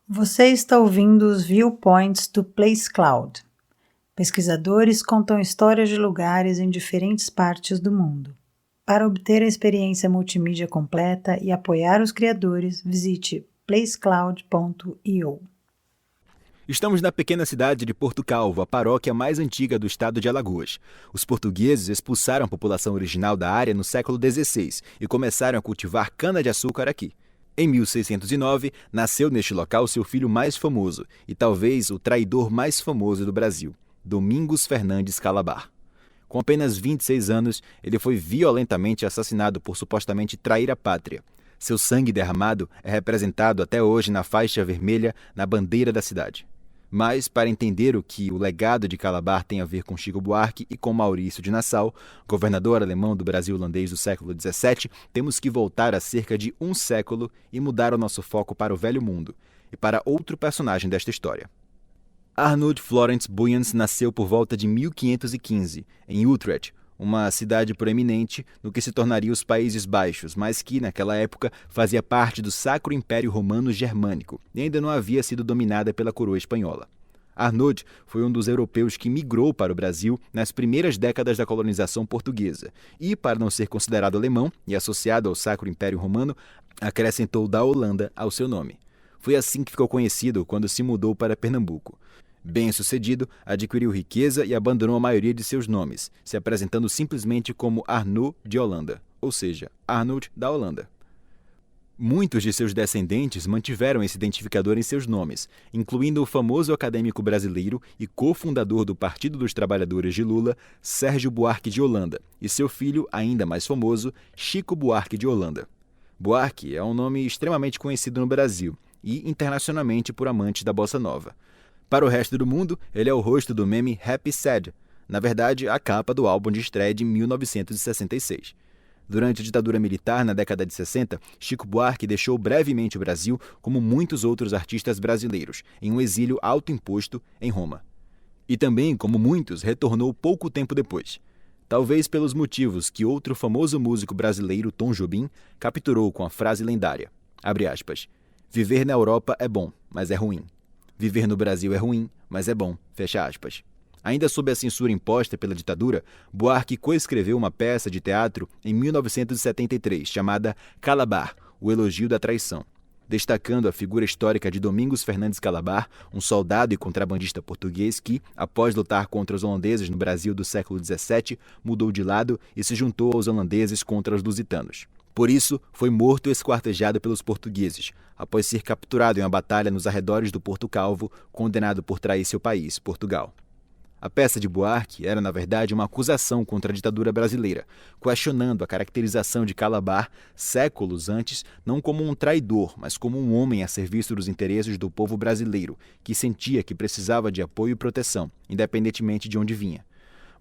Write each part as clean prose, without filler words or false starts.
Você está ouvindo os Viewpoints do Place Cloud. Pesquisadores contam histórias de lugares em diferentes partes do mundo. Para obter a experiência multimídia completa e apoiar os criadores, visite placecloud.io. Estamos na pequena cidade de Porto Calvo, a paróquia mais antiga do estado de Alagoas. Os portugueses expulsaram a população original da área no século XVI e começaram a cultivar cana-de-açúcar aqui. Em 1609, nasceu neste local seu filho mais famoso e talvez o traidor mais famoso do Brasil, Domingos Fernandes Calabar. Com apenas 26 anos, ele foi violentamente assassinado por supostamente trair a pátria. Seu sangue derramado é representado até hoje na faixa vermelha na bandeira da cidade. Mas, para entender o que o legado de Calabar tem a ver com Chico Buarque e com Maurício de Nassau, governador alemão do Brasil holandês do século XVII, temos que voltar a cerca de um século e mudar o nosso foco para o Velho Mundo e para outro personagem desta história. Arnold Florence Buyens nasceu por volta de 1515, em Utrecht, uma cidade proeminente no que se tornaria os Países Baixos, mas que, naquela época, fazia parte do Sacro Império Romano Germânico e ainda não havia sido dominada pela coroa espanhola. Arnold foi um dos europeus que migrou para o Brasil nas primeiras décadas da colonização portuguesa e, para não ser considerado alemão e associado ao Sacro Império Romano, acrescentou da Holanda ao seu nome. Foi assim que ficou conhecido quando se mudou para Pernambuco. Bem-sucedido, adquiriu riqueza e abandonou a maioria de seus nomes, se apresentando simplesmente como Arnaud de Holanda, ou seja, Arnold da Holanda. Muitos de seus descendentes mantiveram esse identificador em seus nomes, incluindo o famoso acadêmico brasileiro e cofundador do Partido dos Trabalhadores de Lula, Sérgio Buarque de Holanda, e seu filho, ainda mais famoso, Chico Buarque de Holanda. Buarque é um nome extremamente conhecido no Brasil e internacionalmente por amantes da bossa nova. Para o resto do mundo, ele é o rosto do meme Happy Sad, na verdade, a capa do álbum de estreia de 1966. Durante a ditadura militar, na década de 60, Chico Buarque deixou brevemente o Brasil, como muitos outros artistas brasileiros, em um exílio autoimposto em Roma. E também, como muitos, retornou pouco tempo depois. Talvez pelos motivos que outro famoso músico brasileiro, Tom Jobim, capturou com a frase lendária, abre aspas, viver na Europa é bom, mas é ruim. Viver no Brasil é ruim, mas é bom, fecha aspas. Ainda sob a censura imposta pela ditadura, Buarque coescreveu uma peça de teatro em 1973, chamada Calabar, o elogio da traição, destacando a figura histórica de Domingos Fernandes Calabar, um soldado e contrabandista português que, após lutar contra os holandeses no Brasil do século XVII, mudou de lado e se juntou aos holandeses contra os lusitanos. Por isso, foi morto e esquartejado pelos portugueses, após ser capturado em uma batalha nos arredores do Porto Calvo, condenado por trair seu país, Portugal. A peça de Buarque era, na verdade, uma acusação contra a ditadura brasileira, questionando a caracterização de Calabar, séculos antes, não como um traidor, mas como um homem a serviço dos interesses do povo brasileiro, que sentia que precisava de apoio e proteção, independentemente de onde vinha.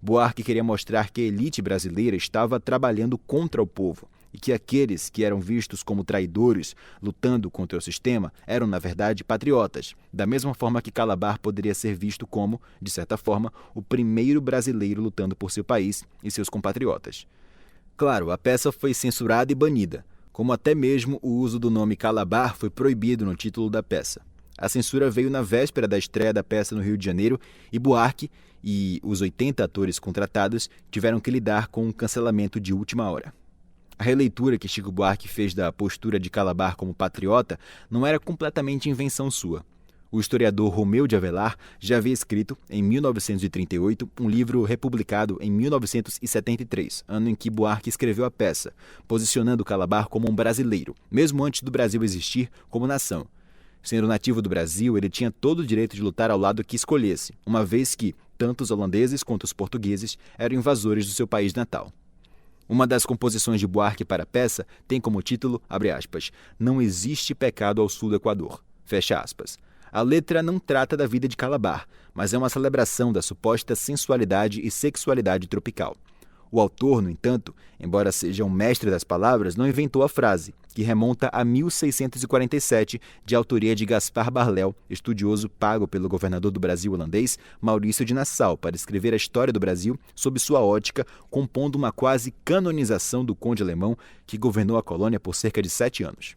Buarque queria mostrar que a elite brasileira estava trabalhando contra o povo, e que aqueles que eram vistos como traidores, lutando contra o sistema, eram, na verdade, patriotas, da mesma forma que Calabar poderia ser visto como, de certa forma, o primeiro brasileiro lutando por seu país e seus compatriotas. Claro, a peça foi censurada e banida, como até mesmo o uso do nome Calabar foi proibido no título da peça. A censura veio na véspera da estreia da peça no Rio de Janeiro e Buarque e os 80 atores contratados tiveram que lidar com um cancelamento de última hora. A releitura que Chico Buarque fez da postura de Calabar como patriota não era completamente invenção sua. O historiador Romeu de Avelar já havia escrito, em 1938, um livro republicado em 1973, ano em que Buarque escreveu a peça, posicionando Calabar como um brasileiro, mesmo antes do Brasil existir como nação. Sendo nativo do Brasil, ele tinha todo o direito de lutar ao lado que escolhesse, uma vez que tanto os holandeses quanto os portugueses eram invasores do seu país natal. Uma das composições de Buarque para a peça tem como título, abre aspas, Não existe pecado ao sul do Equador, fecha aspas. A letra não trata da vida de Calabar, mas é uma celebração da suposta sensualidade e sexualidade tropical. O autor, no entanto, embora seja um mestre das palavras, não inventou a frase, que remonta a 1647, de autoria de Gaspar Barléu, estudioso pago pelo governador do Brasil holandês, Maurício de Nassau, para escrever a história do Brasil sob sua ótica, compondo uma quase canonização do conde alemão que governou a colônia por cerca de 7 anos.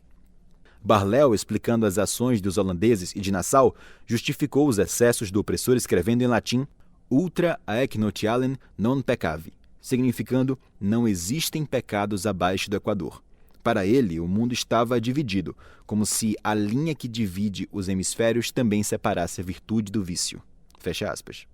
Barléu, explicando as ações dos holandeses e de Nassau, justificou os excessos do opressor escrevendo em latim ultra haec notialem non peccavi, significando não existem pecados abaixo do Equador. Para ele, o mundo estava dividido, como se a linha que divide os hemisférios também separasse a virtude do vício. Fecha aspas.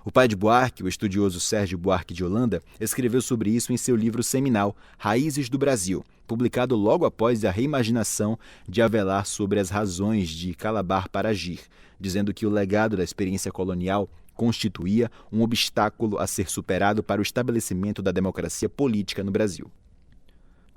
O pai de Buarque, o estudioso Sérgio Buarque de Holanda, escreveu sobre isso em seu livro seminal Raízes do Brasil, publicado logo após a reimaginação de Avelar sobre as razões de Calabar para agir, dizendo que o legado da experiência colonial constituía um obstáculo a ser superado para o estabelecimento da democracia política no Brasil.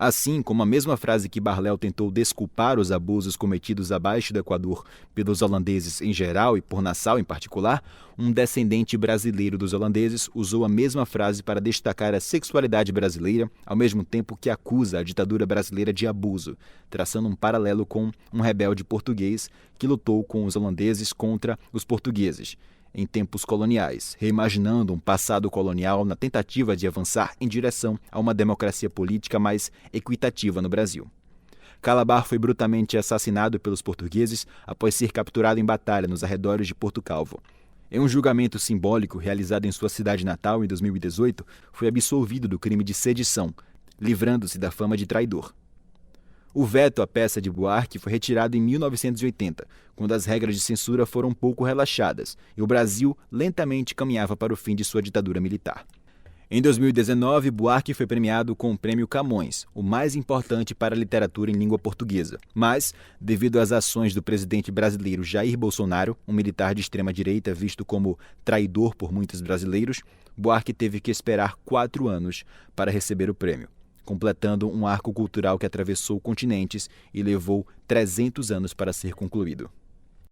Assim como a mesma frase que Barléu tentou desculpar os abusos cometidos abaixo do Equador pelos holandeses em geral e por Nassau em particular, um descendente brasileiro dos holandeses usou a mesma frase para destacar a sexualidade brasileira, ao mesmo tempo que acusa a ditadura brasileira de abuso, traçando um paralelo com um rebelde português que lutou com os holandeses contra os portugueses em tempos coloniais, reimaginando um passado colonial na tentativa de avançar em direção a uma democracia política mais equitativa no Brasil. Calabar foi brutalmente assassinado pelos portugueses após ser capturado em batalha nos arredores de Porto Calvo. Em um julgamento simbólico realizado em sua cidade natal em 2018, foi absolvido do crime de sedição, livrando-se da fama de traidor. O veto à peça de Buarque foi retirado em 1980, quando as regras de censura foram um pouco relaxadas e o Brasil lentamente caminhava para o fim de sua ditadura militar. Em 2019, Buarque foi premiado com o Prêmio Camões, o mais importante para a literatura em língua portuguesa. Mas, devido às ações do presidente brasileiro Jair Bolsonaro, um militar de extrema-direita visto como traidor por muitos brasileiros, Buarque teve que esperar 4 anos para receber o prêmio, completando um arco cultural que atravessou continentes e levou 300 anos para ser concluído.